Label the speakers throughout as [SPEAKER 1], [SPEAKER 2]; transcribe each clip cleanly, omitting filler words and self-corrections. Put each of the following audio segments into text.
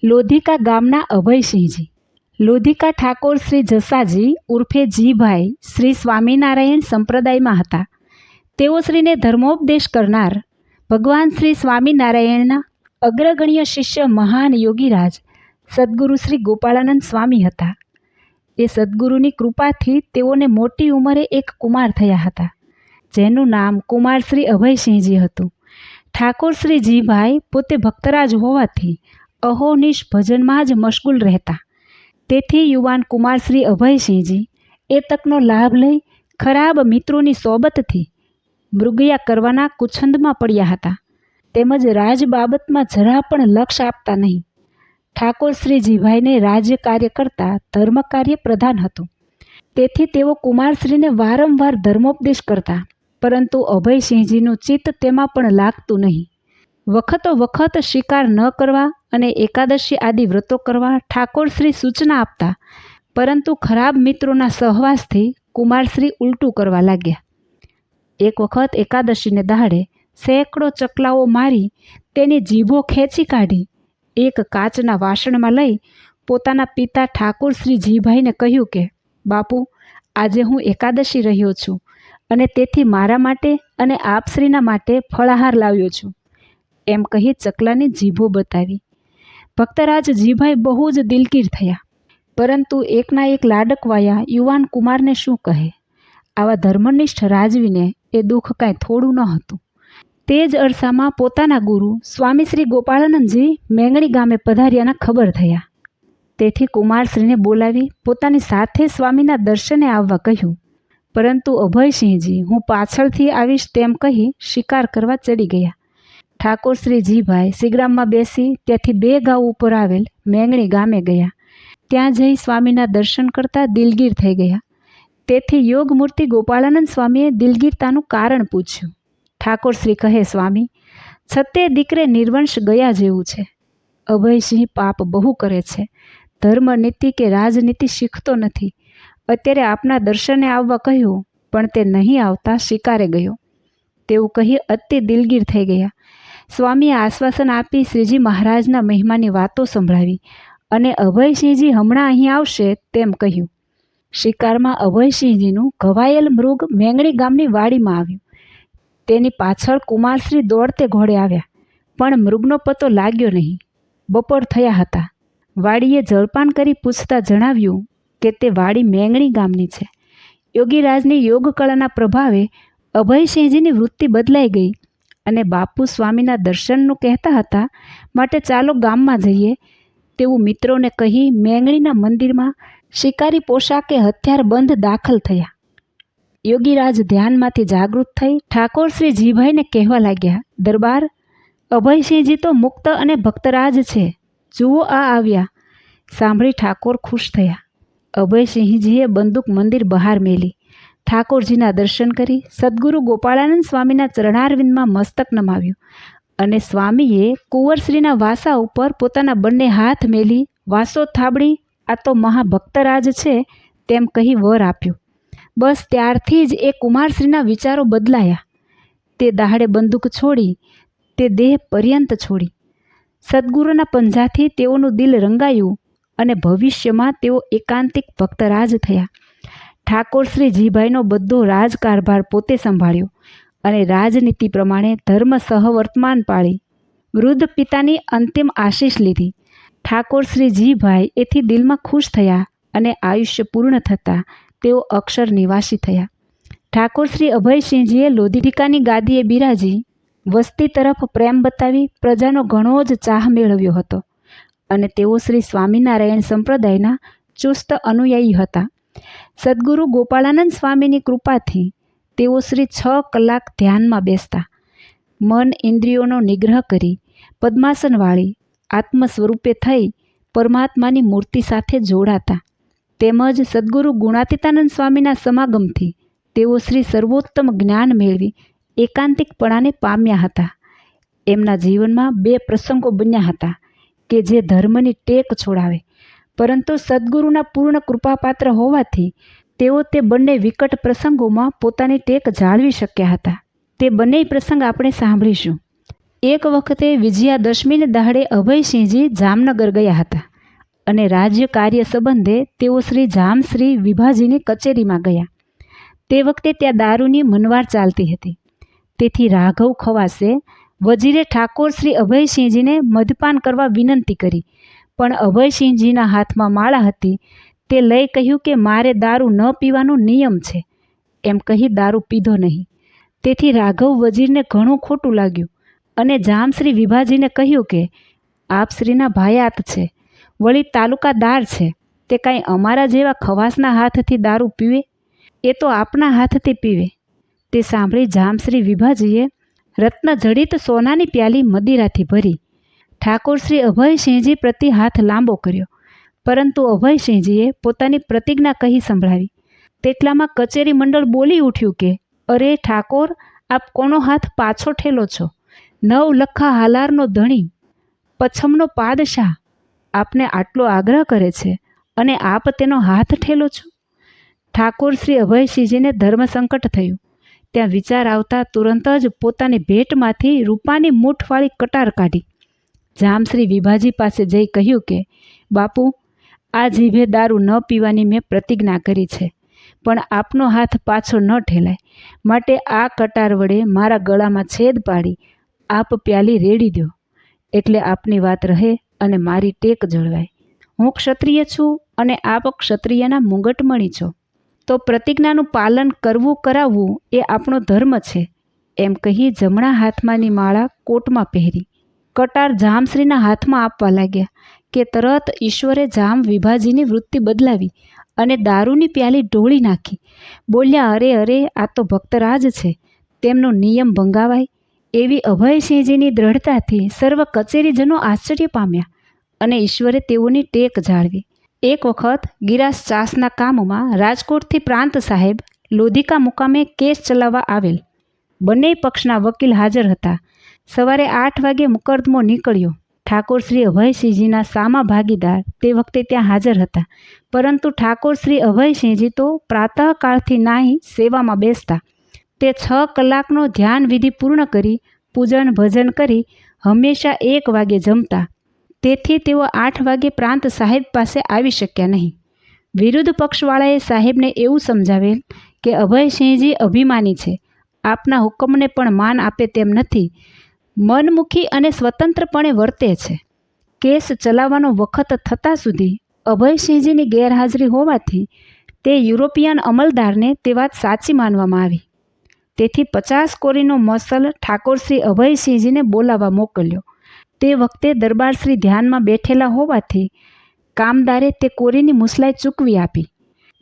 [SPEAKER 1] લોધિકા ગામના અભયસિંહજી. લોધિકા ઠાકોર શ્રી જસાજી ઉર્ફે જીભાઈ શ્રી સ્વામિનારાયણ સંપ્રદાયમાં હતા. તેઓ શ્રીને ધર્મોપદેશ કરનાર ભગવાન શ્રી સ્વામિનારાયણના અગ્રગણ્ય શિષ્ય મહાન યોગીરાજ સદ્ગુરુ શ્રી ગોપાળાનંદ સ્વામી હતા. એ સદ્ગુરુની કૃપાથી તેઓને મોટી ઉંમરે એક કુમાર થયા હતા, જેનું નામ કુમાર શ્રી અભયસિંહજી હતું. ઠાકોર શ્રી જીભાઈ પોતે ભક્તરાજ હોવાથી અહોનિશ ભજનમાં જ મશગુલ રહેતા. તેથી યુવાન કુમાર શ્રી અભયસિંહજી એ તકનો લાભ લઈ ખરાબ મિત્રોની સોબતથી મૃગયા કરવાના કુછંદમાં પડ્યા હતા, તેમજ રાજ બાબતમાં જરા પણ લક્ષ્ય આપતા નહીં. ઠાકોર શ્રી જીભાઈને રાજ્ય કાર્ય કરતાં ધર્મ કાર્ય પ્રધાન હતું. તેથી તેઓ કુમારશ્રીને વારંવાર ધર્મોપદેશ કરતા, પરંતુ અભયસિંહજીનું ચિત્ત તેમાં પણ લાગતું નહીં. વખતો વખત શિકાર ન કરવા અને એકાદશી આદિ વ્રતો કરવા ઠાકોરશ્રી સૂચના આપતા, પરંતુ ખરાબ મિત્રોના સહવાસથી કુમારશ્રી ઉલટું કરવા લાગ્યા. એક વખત એકાદશીને દહાડે સેંકડો ચકલાઓ મારી તેની જીભો ખેંચી કાઢી એક કાચના વાસણમાં લઈ પોતાના પિતા ઠાકોર શ્રી જીભાઈને કહ્યું કે, બાપુ, આજે હું એકાદશી રહ્યો છું અને તેથી મારા માટે અને આપશ્રીના માટે ફળાહાર લાવ્યો છું, એમ કહી ચકલાની જીભો બતાવી. ભક્તરાજ જીભાઈ બહુ જ દિલગીર થયા, પરંતુ એકના એક લાડકવાયા યુવાન કુમારને શું કહે? આવા ધર્મનિષ્ઠ રાજવીને એ દુઃખ કાંઈ થોડું ન હતું. તે જ અરસામાં પોતાના ગુરુ સ્વામી શ્રી ગોપાળાનંદજી મેંગણી ગામે પધાર્યાના ખબર થયા. તેથી કુમારશ્રીને બોલાવી પોતાની સાથે સ્વામીના દર્શને આવવા કહ્યું, પરંતુ અભયસિંહજી હું પાછળથી આવીશ તેમ કહી શિકાર કરવા ચડી ગયા. ઠાકોર શ્રી જીભાઈ શિગ્રામમાં બેસી ત્યાંથી 2 ગાઉ ઉપર આવેલ મેંગણી ગામે ગયા. ત્યાં જઈ સ્વામીના દર્શન કરતાં દિલગીર થઈ ગયા. તેથી યોગમૂર્તિ ગોપાળાનંદ સ્વામીએ દિલગીરતાનું કારણ પૂછ્યું. ઠાકોર શ્રી કહે, સ્વામી, છતે દીકરે નિર્વંશ ગયા જેવું છે. અભયસિંહ પાપ બહુ કરે છે, ધર્મ નીતિ કે રાજનીતિ શીખતો નથી. અત્યારે આપના દર્શને આવવા કહ્યું, પણ તે નહીં આવતા શિકારે ગયો. તેવું કહી અતિ દિલગીર થઈ ગયા. સ્વામીએ આશ્વાસન આપી શ્રીજી મહારાજના મહિમાની વાતો સંભળાવી અને અભયસિંહજી હમણાં અહીં આવશે તેમ કહ્યું. શિકારમાં અભયસિંહજીનું ઘવાયેલ મૃગ મેંગણી ગામની વાડીમાં આવ્યું. તેની પાછળ કુમારશ્રી દોડતે ઘોડે આવ્યા, પણ મૃગનો પતો લાગ્યો નહીં. બપોર થયા હતા. વાડીએ જળપાન કરી પૂછતા જણાવ્યું કે તે વાડી મેંગણી ગામની છે. યોગીરાજની યોગકળાના પ્રભાવે અભયસિંહજીની વૃત્તિ બદલાઈ ગઈ અને બાપુ સ્વામીના દર્શનનું કહેતા હતા, માટે ચાલો ગામમાં જઈએ તેવું મિત્રોને કહી મેંગણીના મંદિરમાં શિકારી પોશાકે હથિયાર બંધ દાખલ થયા. યોગીરાજ ધ્યાનમાંથી જાગૃત થઈ ઠાકોર શ્રી જીભાઈને કહેવા લાગ્યા, દરબાર, અભયસિંહજી તો મુક્ત અને ભક્તરાજ છે, જુઓ આ આવ્યા. સાંભળી ઠાકોર ખુશ થયા. અભયસિંહજીએ બંદૂક મંદિર બહાર મેલી ઠાકોરજીના દર્શન કરી સદ્ગુરુ ગોપાળાનંદ સ્વામીના ચરણારવિંદમાં મસ્તક નમાવ્યું અને સ્વામીએ કુંવરશ્રીના વાસા ઉપર પોતાના બંને હાથ મેલી વાસો થાબડી, આ તો મહાભક્તરાજ છે તેમ કહી વર આપ્યો. બસ ત્યારથી જ એ કુમારશ્રીના વિચારો બદલાયા. તે દાહડે બંદૂક છોડી, તે દેહ પર્યંત છોડી. સદ્ગુરુના પંજાથી તેઓનું દિલ રંગાયું અને ભવિષ્યમાં તેઓ એકાંતિક ભક્તરાજ થયા. ઠાકોર શ્રી જીભાઈનો બધો રાજકારભાર પોતે સંભાળ્યો અને રાજનીતિ પ્રમાણે ધર્મ સહવર્તમાન પાળી વૃદ્ધ પિતાની અંતિમ આશીષ લીધી. ઠાકોર શ્રી જીભાઈ એથી દિલમાં ખુશ થયા અને આયુષ્ય પૂર્ણ થતાં તેઓ અક્ષર નિવાસી થયા. ઠાકોર શ્રી અભયસિંહજીએ લોધિકાની ગાદીએ બિરાજી વસ્તી તરફ પ્રેમ બતાવી પ્રજાનો ઘણો જ ચાહ મેળવ્યો હતો અને તેઓ શ્રી સ્વામિનારાયણ સંપ્રદાયના ચુસ્ત અનુયાયી હતા. સદ્ગુરુ ગોપાળાનંદ સ્વામીની કૃપાથી તેઓ શ્રી 6 કલાક ધ્યાનમાં બેસતા. મન ઇન્દ્રિયોનો નિગ્રહ કરી પદ્માસનવાળી આત્મ સ્વરૂપે થઈ પરમાત્માની મૂર્તિ સાથે જોડાતા. તેમજ સદ્ગુરુ ગુણાતીતાનંદ સ્વામીના સમાગમથી તેઓ શ્રી સર્વોત્તમ જ્ઞાન મેળવી એકાંતિકપણાને પામ્યા હતા. એમના જીવનમાં 2 પ્રસંગો બન્યા હતા કે જે ધર્મની ટેક છોડાવે, પરંતુ સદ્ગુરુના પૂર્ણ કૃપાપાત્ર હોવાથી તેઓ તે બંને વિકટ પ્રસંગોમાં પોતાની ટેક જાળવી શક્યા હતા. તે બંને પ્રસંગ આપણે સાંભળીશું. એક વખતે વિજયાદશમીને દાડે અભયસિંહજી જામનગર ગયા હતા અને રાજ્ય કાર્ય સંબંધે તેઓ શ્રી જામશ્રી વિભાજીની કચેરીમાં ગયા. તે વખતે ત્યાં દારૂની મનવાર ચાલતી હતી. તેથી રાઘવ ખવાસે વજીરે ઠાકોર શ્રી અભયસિંહજીને મદપાન કરવા વિનંતી કરી, પણ અભયસિંહજીના હાથમાં માળા હતી. તે લઈ કહ્યું કે મારે દારૂ ન પીવાનો નિયમ છે. એમ કહી દારૂ પીધો નહીં. તેથી રાઘવ વજીરને ઘણું ખોટું લાગ્યું અને જામશ્રી વિભાજીને કહ્યું કે આપશ્રીના ભાયાત છે, વળી તાલુકાદાર છે, તે કાંઈ અમારા જેવા ખવાસના હાથથી દારૂ પીવે? એ તો આપના હાથથી પીવે. તે સાંભળી જામશ્રી વિભાજીએ રત્નજડિત સોનાની પ્યાલી મદિરાથી ભરી ઠાકોર શ્રી અભયસિંહજી પ્રતિ હાથ લાંબો કર્યો, પરંતુ અભયસિંહજીએ પોતાની પ્રતિજ્ઞા કહી સંભળાવી. તેટલામાં કચેરી મંડળ બોલી ઉઠ્યું કે અરે ઠાકોર, આપ કોનો હાથ પાછો ઠેલો છો? 9 લખા હાલારનો ધણી, પછમનો પાદશાહ આપને આટલો આગ્રહ કરે છે અને આપ તેનો હાથ ઠેલો છો? ઠાકોર શ્રી અભયસિંહજીને ધર્મસંકટ થયું. ત્યાં વિચાર આવતા તુરંત જ પોતાની ભેટમાંથી રૂપાની મૂઠવાળી કટાર કાઢી જામશ્રી વિભાજી પાસે જઈ કહ્યું કે બાપુ, આ જીભે દારૂ ન પીવાની મેં પ્રતિજ્ઞા કરી છે, પણ આપનો હાથ પાછો ન ઠેલાય માટે આ કટાર વડે મારા ગળામાં છેદ પાડી આપ પ્યાલી રેડી દો, એટલે આપની વાત રહે અને મારી ટેક જળવાય. હું ક્ષત્રિય છું અને આપ ક્ષત્રિયના મુગટમણી છો, તો પ્રતિજ્ઞાનું પાલન કરવું કરાવવું એ આપણો ધર્મ છે. એમ કહી જમણા હાથમાંની માળા કોટમાં પહેરી કટાર જામશ્રીના હાથમાં આપવા લાગ્યા કે તરત ઈશ્વરે જામ વિભાજીની વૃત્તિ બદલાવી અને દારૂની પ્યાલી ઢોળી નાખી. બોલ્યા, અરે અરે, આ તો ભક્તરાજ છે, તેમનો નિયમ ભંગાવાય? એવી અભયસિંહજીની દ્રઢતાથી સર્વ કચેરીજનો આશ્ચર્ય પામ્યા અને ઈશ્વરે તેઓની ટેક જાળવી. એક વખત ગિરાસ ચાસના કામમાં રાજકોટથી પ્રાંત સાહેબ લોધિકા મુકામે કેસ ચલાવવા આવેલ. બંને પક્ષના વકીલ હાજર હતા. સવારે 8 વાગે મુકદ્દમો નીકળ્યો. ઠાકોર શ્રી અભયસિંહજીના સામા ભાગીદાર તે વખતે ત્યાં હાજર હતા, પરંતુ ઠાકોર શ્રી અભયસિંહજી તો પ્રાતઃકાળથી નાહી સેવામાં બેસતા. તે 6 કલાકનો ધ્યાન વિધિ પૂર્ણ કરી પૂજન ભજન કરી હંમેશા 1 વાગે જમતા. તેથી તેઓ 8 વાગે પ્રાંત સાહેબ પાસે આવી શક્યા નહીં. વિરુદ્ધ પક્ષવાળાએ સાહેબને એવું સમજાવેલ કે અભયસિંહજી અભિમાની છે, આપના હુકમને પણ માન આપે તેમ નથી, મનમુખી અને સ્વતંત્રપણે વર્તે છે. કેસ ચલાવવાનો વખત થતાં સુધી અભયસિંહજીની ગેરહાજરી હોવાથી તે યુરોપિયન અમલદારને તે વાત સાચી માનવામાં આવી. તેથી 50 કોરીનો મોસલ ઠાકોર શ્રી અભયસિંહજીને બોલાવવા મોકલ્યો. તે વખતે દરબારશ્રી ધ્યાનમાં બેઠેલા હોવાથી કામદારે તે કોરીની મુસલાઈ ચૂકવી આપી.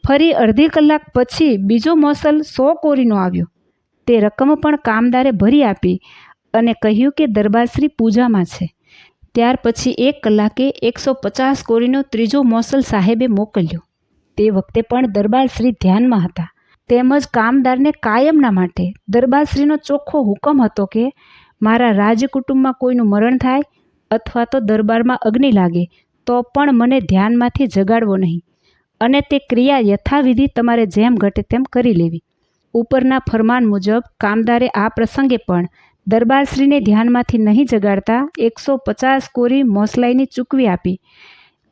[SPEAKER 1] ફરી અડધી કલાક પછી બીજો મોસલ 100 કોરીનો આવ્યો. તે રકમ પણ કામદારે ભરી આપી અને કહ્યું કે દરબારશ્રી પૂજામાં છે. ત્યાર પછી 1 કલાકે 150 કોરીનો ત્રીજો મોસલ સાહેબે મોકલ્યો. તે વખતે પણ દરબારશ્રી ધ્યાનમાં હતા. તેમજ કામદારને કાયમના માટે દરબારશ્રીનો ચોખ્ખો હુકમ હતો કે મારા રાજકુટુંબમાં કોઈનું મરણ થાય અથવા તો દરબારમાં અગ્નિ લાગે તો પણ મને ધ્યાનમાંથી જગાડવો નહીં અને તે ક્રિયા યથાવિધિ તમારે જેમ ઘટે તેમ કરી લેવી. ઉપરના ફરમાન મુજબ કામદારે આ પ્રસંગે પણ દરબારશ્રીને ધ્યાનમાંથી નહીં જગાડતા 150 કોરી મોસલાઈની ચૂકવી આપી.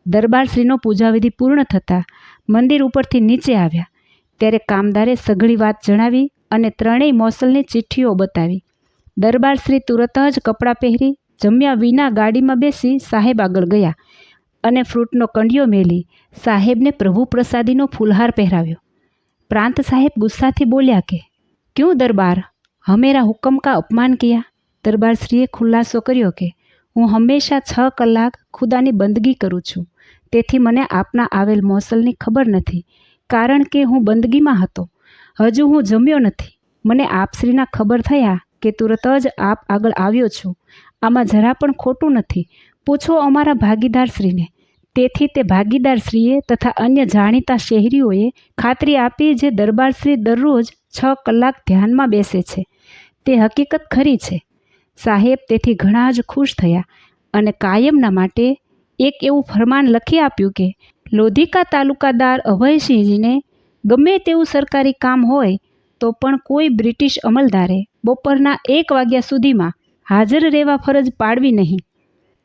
[SPEAKER 1] દરબારશ્રીનો પૂજાવિધિ પૂર્ણ થતાં મંદિર ઉપરથી નીચે આવ્યા ત્યારે કામદારે સઘળી વાત જણાવી અને 3 મોસલની ચિઠ્ઠીઓ બતાવી. દરબારશ્રી તુરત જ કપડાં પહેરી જમ્યા વિના ગાડીમાં બેસી સાહેબ આગળ ગયા અને ફ્રૂટનો કંડિયો મેલી સાહેબને પ્રભુ પ્રસાદીનો ફૂલહાર પહેરાવ્યો. પ્રાંત સાહેબ ગુસ્સાથી બોલ્યા કે ક્યું દરબાર, હમેરા હુકમ કા અપમાન કિયા? દરબારશ્રીએ ખુલાસો કર્યો કે હું હંમેશા 6 કલાક ખુદાની બંદગી કરું છું, તેથી મને આપના આવેલ મોસલની ખબર નથી, કારણ કે હું બંદગીમાં હતો. હજુ હું જમ્યો નથી. મને આપશ્રીના ખબર થયા કે તુરત જ આપ આગળ આવ્યો છું. આમાં જરા પણ ખોટું નથી. પૂછો અમારા ભાગીદારશ્રીને. તેથી તે ભાગીદારશ્રીએ તથા અન્ય જાણીતા શહેરીઓએ ખાતરી આપી જે દરબારશ્રી દરરોજ 6 કલાક ધ્યાનમાં બેસે છે તે હકીકત ખરી છે. સાહેબ તેથી ઘણા જ ખુશ થયા અને કાયમના માટે એક એવું ફરમાન લખી આપ્યું કે લોધિકા તાલુકાદાર અભયસિંહજીને ગમે તેવું સરકારી કામ હોય તો પણ કોઈ બ્રિટિશ અમલદારે બપોરના 1 વાગ્યા સુધીમાં હાજર રહેવા ફરજ પાડવી નહીં,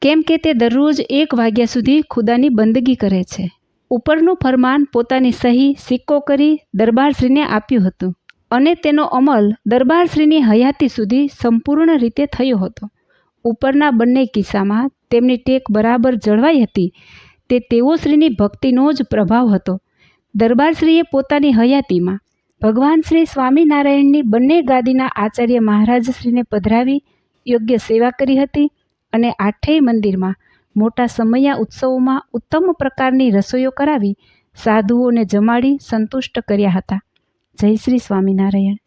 [SPEAKER 1] કેમ કે તે દરરોજ 1 વાગ્યા સુધી ખુદાની બંદગી કરે છે. ઉપરનું ફરમાન પોતાની સહી સિક્કો કરી દરબારશ્રીને આપ્યું હતું અને તેનો અમલ દરબારશ્રીની હયાતી સુધી સંપૂર્ણ રીતે થયો હતો. ઉપરના બંને કિસ્સામાં તેમની ટેક બરાબર જળવાઈ હતી. તે તેઓશ્રીની ભક્તિનો જ પ્રભાવ હતો. દરબારશ્રીએ પોતાની હયાતીમાં ભગવાન શ્રી સ્વામિનારાયણની બંને ગાદીના આચાર્ય મહારાજશ્રીને પધરાવી યોગ્ય સેવા કરી હતી અને 8ય મંદિરમાં મોટા સમયા ઉત્સવોમાં ઉત્તમ પ્રકારની રસોઈઓ કરાવી સાધુઓને જમાડી સંતુષ્ટ કર્યા હતા. જય શ્રી સ્વામિનારાયણ.